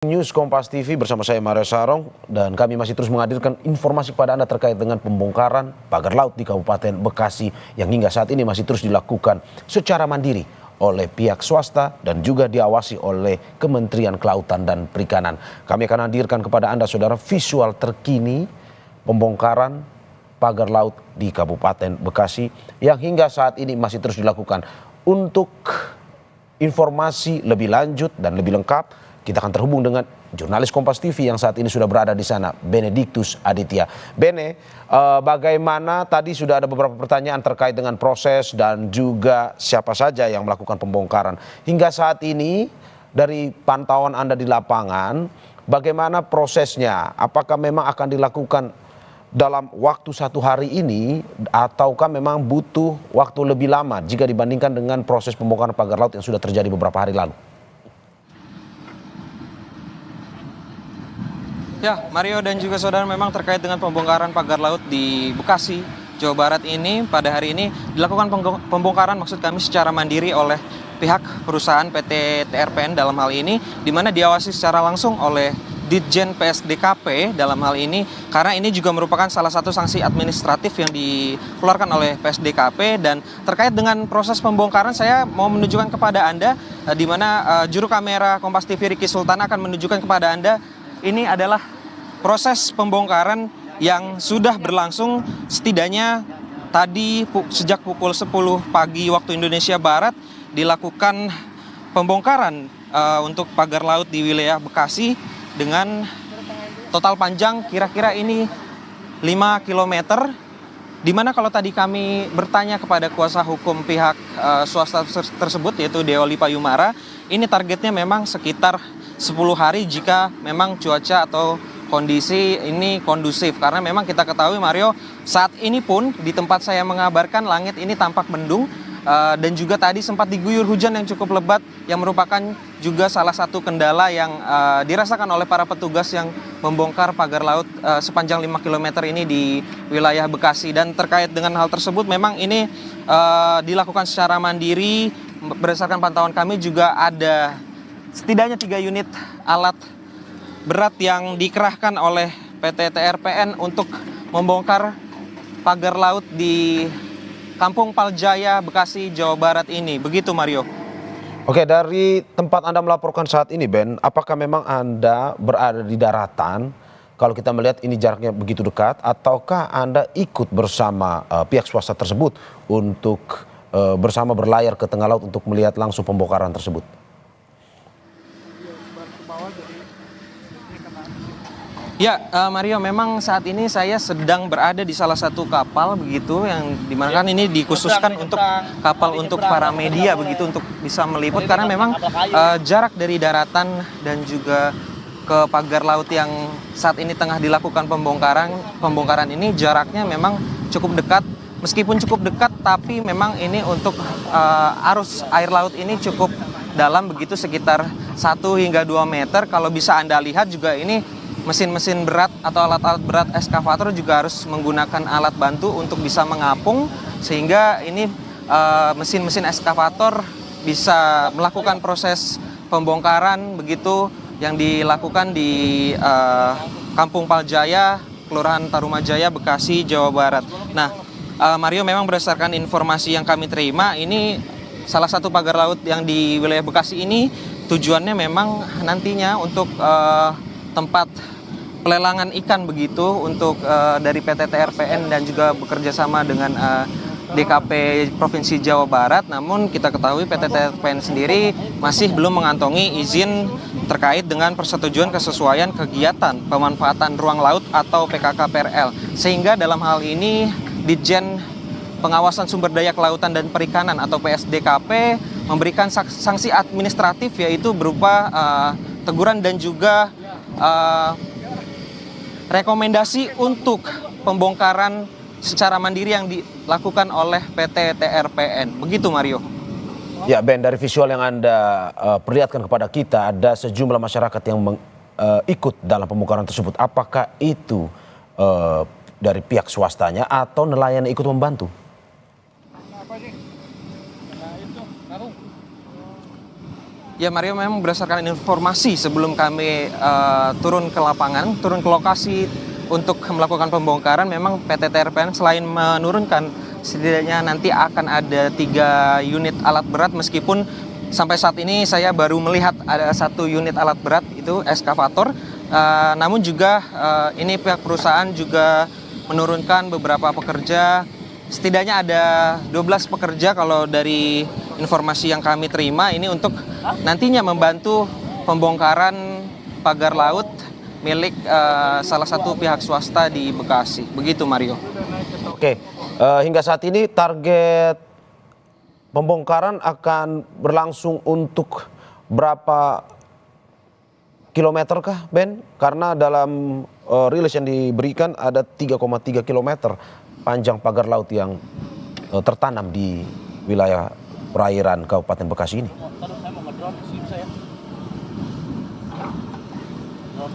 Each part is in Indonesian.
News Kompas TV bersama saya Mario Sarong dan kami masih terus menghadirkan informasi kepada Anda terkait dengan pembongkaran pagar laut di Kabupaten Bekasi yang hingga saat ini masih terus dilakukan secara mandiri oleh pihak swasta dan juga diawasi oleh Kementerian Kelautan dan Perikanan. Kami akan hadirkan kepada Anda saudara visual terkini pembongkaran pagar laut di Kabupaten Bekasi yang hingga saat ini masih terus dilakukan. Untuk informasi lebih lanjut dan lebih lengkap, kita akan terhubung dengan jurnalis Kompas TV yang saat ini sudah berada di sana, Benediktus Aditya. Bene, bagaimana tadi sudah ada beberapa pertanyaan terkait dengan proses dan juga siapa saja yang melakukan pembongkaran. Hingga saat ini dari pantauan Anda di lapangan, bagaimana prosesnya? Apakah memang akan dilakukan dalam waktu satu hari ini ataukah memang butuh waktu lebih lama jika dibandingkan dengan proses pembongkaran pagar laut yang sudah terjadi beberapa hari lalu? Ya, Mario dan juga saudara, memang terkait dengan pembongkaran pagar laut di Bekasi, Jawa Barat ini pada hari ini dilakukan pembongkaran maksud kami secara mandiri oleh pihak perusahaan PT TRPN dalam hal ini, di mana diawasi secara langsung oleh Ditjen PSDKP dalam hal ini, karena ini juga merupakan salah satu sanksi administratif yang dikeluarkan oleh PSDKP. Dan terkait dengan proses pembongkaran, saya mau menunjukkan kepada Anda di mana juru kamera Kompas TV Riki Sultan akan menunjukkan kepada Anda. Ini adalah proses pembongkaran yang sudah berlangsung setidaknya tadi sejak pukul 10 pagi waktu Indonesia Barat dilakukan pembongkaran untuk pagar laut di wilayah Bekasi dengan total panjang kira-kira ini 5 km. Di mana kalau tadi kami bertanya kepada kuasa hukum pihak swasta tersebut yaitu Deoli Payumara, ini targetnya memang sekitar 10 hari jika memang cuaca atau kondisi ini kondusif. Karena memang kita ketahui Mario, saat ini pun di tempat saya mengabarkan langit ini tampak mendung dan juga tadi sempat diguyur hujan yang cukup lebat yang merupakan juga salah satu kendala yang dirasakan oleh para petugas yang membongkar pagar laut sepanjang 5 km ini di wilayah Bekasi. Dan terkait dengan hal tersebut memang ini dilakukan secara mandiri. Berdasarkan pantauan kami juga ada setidaknya 3 unit alat berat yang dikerahkan oleh PT TRPN untuk membongkar pagar laut di Kampung Paljaya, Bekasi, Jawa Barat ini. Begitu Mario. Oke, dari tempat Anda melaporkan saat ini, Ben, apakah memang Anda berada di daratan? Kalau kita melihat ini jaraknya begitu dekat, ataukah Anda ikut bersama pihak swasta tersebut untuk bersama berlayar ke tengah laut untuk melihat langsung pembongkaran tersebut? Ya, Mario, memang saat ini saya sedang berada di salah satu kapal begitu yang dimana kan ini dikhususkan untuk kapal untuk para media begitu untuk bisa meliput, karena memang jarak dari daratan dan juga ke pagar laut yang saat ini tengah dilakukan pembongkaran ini jaraknya memang cukup dekat. Meskipun cukup dekat tapi memang ini untuk arus air laut ini cukup dalam begitu, sekitar 1 hingga 2 meter. Kalau bisa Anda lihat juga ini mesin-mesin berat atau alat-alat berat eskavator juga harus menggunakan alat bantu untuk bisa mengapung, sehingga ini mesin-mesin eskavator bisa melakukan proses pembongkaran begitu yang dilakukan di Kampung Paljaya, Kelurahan Tarumajaya, Bekasi, Jawa Barat. Nah, Mario, memang berdasarkan informasi yang kami terima, ini salah satu pagar laut yang di wilayah Bekasi ini tujuannya memang nantinya untuk tempat pelelangan ikan begitu untuk dari PT TRPN dan juga bekerja sama dengan DKP Provinsi Jawa Barat. Namun kita ketahui PT TRPN sendiri masih belum mengantongi izin terkait dengan persetujuan kesesuaian kegiatan pemanfaatan ruang laut atau PKKPRL. Sehingga dalam hal ini Ditjen Pengawasan Sumber Daya Kelautan dan Perikanan atau PSDKP memberikan sanksi administratif, yaitu berupa teguran dan juga rekomendasi untuk pembongkaran secara mandiri yang dilakukan oleh PT TRPN. Begitu Mario. Ya, Ben, dari visual yang Anda perlihatkan kepada kita, ada sejumlah masyarakat yang ikut dalam pembongkaran tersebut. Apakah itu dari pihak swastanya atau nelayan yang ikut membantu? Ya Mario, memang berdasarkan informasi sebelum kami turun ke lapangan, turun ke lokasi untuk melakukan pembongkaran, memang PT TRPN selain menurunkan setidaknya nanti akan ada 3 unit alat berat, meskipun sampai saat ini saya baru melihat ada 1 unit alat berat, itu eskavator. Namun juga ini pihak perusahaan juga menurunkan beberapa pekerja. Setidaknya ada 12 pekerja kalau dari informasi yang kami terima, ini untuk nantinya membantu pembongkaran pagar laut milik salah satu pihak swasta di Bekasi. Begitu Mario. Oke, hingga saat ini target pembongkaran akan berlangsung untuk berapa kilometer kah, Ben? Karena dalam rilis yang diberikan ada 3,3 kilometer panjang pagar laut yang tertanam di wilayah perairan Kabupaten Bekasi ini.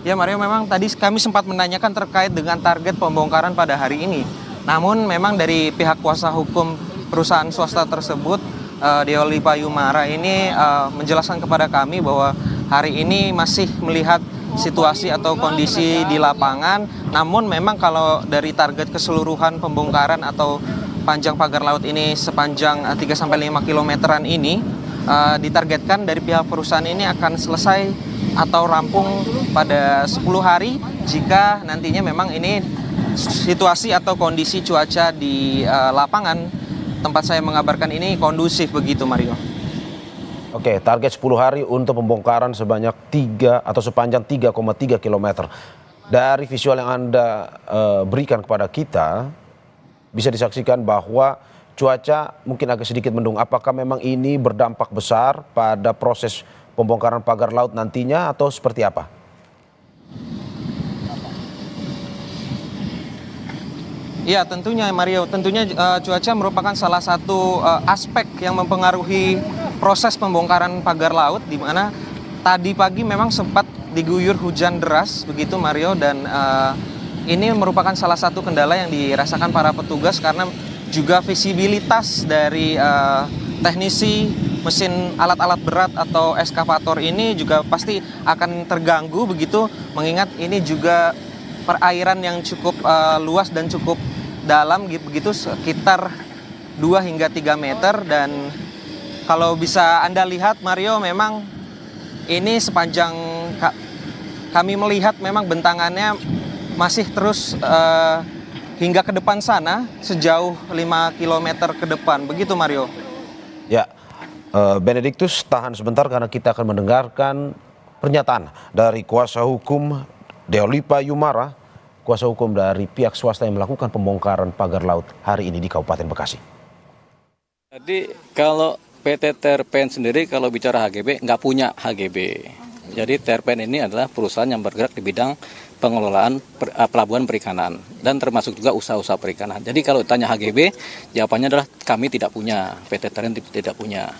Ya Mario, memang tadi kami sempat menanyakan terkait dengan target pembongkaran pada hari ini. Namun memang dari pihak kuasa hukum perusahaan swasta tersebut, Deoli Payumara ini menjelaskan kepada kami bahwa hari ini masih melihat situasi atau kondisi di lapangan. Namun memang kalau dari target keseluruhan pembongkaran atau panjang pagar laut ini sepanjang 3-5 kilometeran ini, ditargetkan dari pihak perusahaan ini akan selesai atau rampung pada 10 hari jika nantinya memang ini situasi atau kondisi cuaca di lapangan tempat saya mengabarkan ini kondusif, begitu Mario. Oke, target 10 hari untuk pembongkaran sebanyak sepanjang 3,3 kilometer. Dari visual yang Anda berikan kepada kita, bisa disaksikan bahwa cuaca mungkin agak sedikit mendung. Apakah memang ini berdampak besar pada proses pembongkaran pagar laut nantinya atau seperti apa? Ya tentunya Mario, tentunya cuaca merupakan salah satu aspek yang mempengaruhi proses pembongkaran pagar laut, di mana tadi pagi memang sempat diguyur hujan deras begitu Mario, dan ini merupakan salah satu kendala yang dirasakan para petugas karena juga visibilitas dari teknisi mesin alat-alat berat atau eskavator ini juga pasti akan terganggu begitu, mengingat ini juga perairan yang cukup luas dan cukup dalam begitu, sekitar 2 hingga 3 meter. Dan kalau bisa Anda lihat Mario, memang ini sepanjang kami melihat memang bentangannya masih terus hingga ke depan sana sejauh 5 km ke depan, begitu Mario. Ya, Benediktus tahan sebentar karena kita akan mendengarkan pernyataan dari kuasa hukum Deoli Payumara, kuasa hukum dari pihak swasta yang melakukan pembongkaran pagar laut hari ini di Kabupaten Bekasi. Jadi kalau PT TRPN sendiri kalau bicara HGB nggak punya HGB. Jadi TRPN ini adalah perusahaan yang bergerak di bidang pengelolaan pelabuhan perikanan dan termasuk juga usaha-usaha perikanan. Jadi kalau tanya HGB, jawabannya adalah kami tidak punya, PT TRPN tidak punya.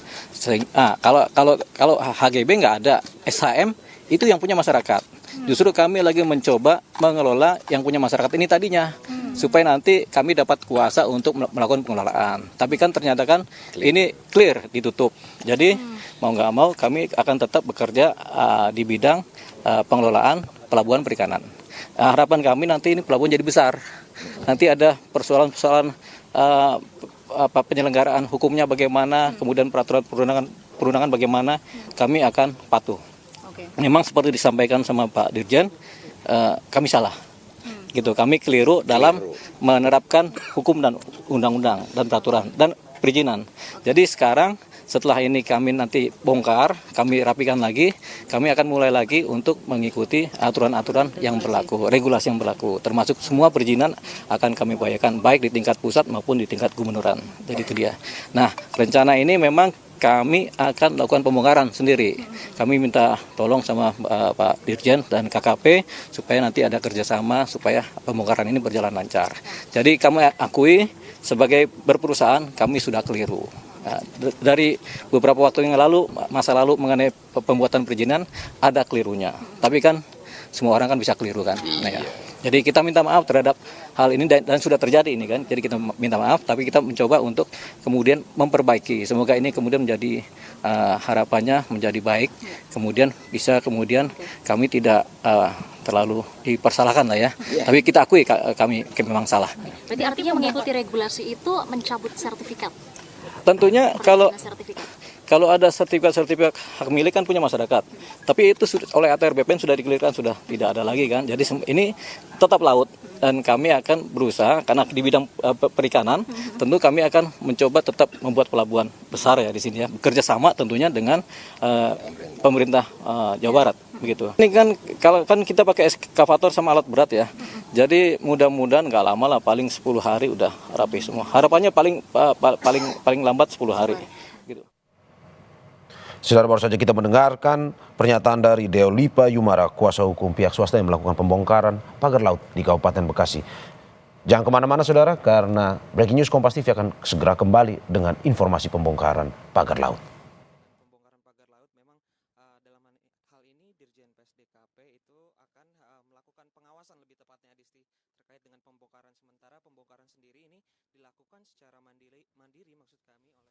Kalau HGB nggak ada, SHM itu yang punya masyarakat. Justru kami lagi mencoba mengelola yang punya masyarakat ini tadinya, supaya nanti kami dapat kuasa untuk melakukan pengelolaan. Tapi kan ternyata kan ini clear, ditutup. Jadi mau nggak mau kami akan tetap bekerja di bidang pengelolaan pelabuhan perikanan. Harapan kami nanti ini pelabuhan jadi besar. Nanti ada persoalan-persoalan penyelenggaraan hukumnya bagaimana, kemudian peraturan perundangan bagaimana, kami akan patuh. Memang seperti disampaikan sama Pak Dirjen, kami salah. Gitu, kami keliru dalam menerapkan hukum dan undang-undang dan peraturan dan perizinan. Jadi sekarang setelah ini kami nanti bongkar, kami rapikan lagi, kami akan mulai lagi untuk mengikuti aturan-aturan yang berlaku, regulasi yang berlaku, termasuk semua perizinan akan kami upayakan baik di tingkat pusat maupun di tingkat gubernuran. Jadi itu dia. Nah, rencana ini memang kami akan lakukan pembongkaran sendiri. Kami minta tolong sama Pak Dirjen dan KKP supaya nanti ada kerjasama supaya pembongkaran ini berjalan lancar. Jadi kami akui sebagai berperusahaan kami sudah keliru. Nah, dari beberapa waktu yang lalu, masa lalu mengenai pembuatan perizinan ada kelirunya. Tapi kan semua orang kan bisa keliru kan. Nah, ya. Jadi kita minta maaf terhadap hal ini dan sudah terjadi ini kan. Jadi kita minta maaf, tapi kita mencoba untuk kemudian memperbaiki. Semoga ini kemudian menjadi harapannya menjadi baik. Kemudian bisa kami tidak terlalu dipersalahkan lah ya. Tapi kita akui kami memang salah. Berarti artinya mengikuti regulasi itu mencabut sertifikat. Tentunya Sertifikat. kalau ada sertifikat hak milik kan punya masyarakat. Tapi itu oleh ATR BPN sudah dikelirkan, sudah tidak ada lagi kan. Jadi ini tetap laut dan kami akan berusaha karena di bidang perikanan tentu kami akan mencoba tetap membuat pelabuhan besar ya di sini ya. Bekerja sama tentunya dengan pemerintah Jawa Barat begitu. Ini kan kalau kan kita pakai eskavator sama alat berat ya. Jadi mudah-mudahan nggak lama lah, paling 10 hari udah rapi semua. Harapannya paling lambat 10 hari. Gitu. Saudara, baru saja kita mendengarkan pernyataan dari Deo Lipa Yumara, kuasa hukum pihak swasta yang melakukan pembongkaran pagar laut di Kabupaten Bekasi. Jangan kemana-mana saudara, karena Breaking News Kompas TV akan segera kembali dengan informasi pembongkaran pagar laut. Pembongkaran pagar laut memang dalam hal ini Dirjen PSDKP itu akan melakukan pengawasan lebih tepatnya Adisti terkait dengan pembongkaran sementara. Pembongkaran sendiri ini dilakukan secara mandiri maksud kami oleh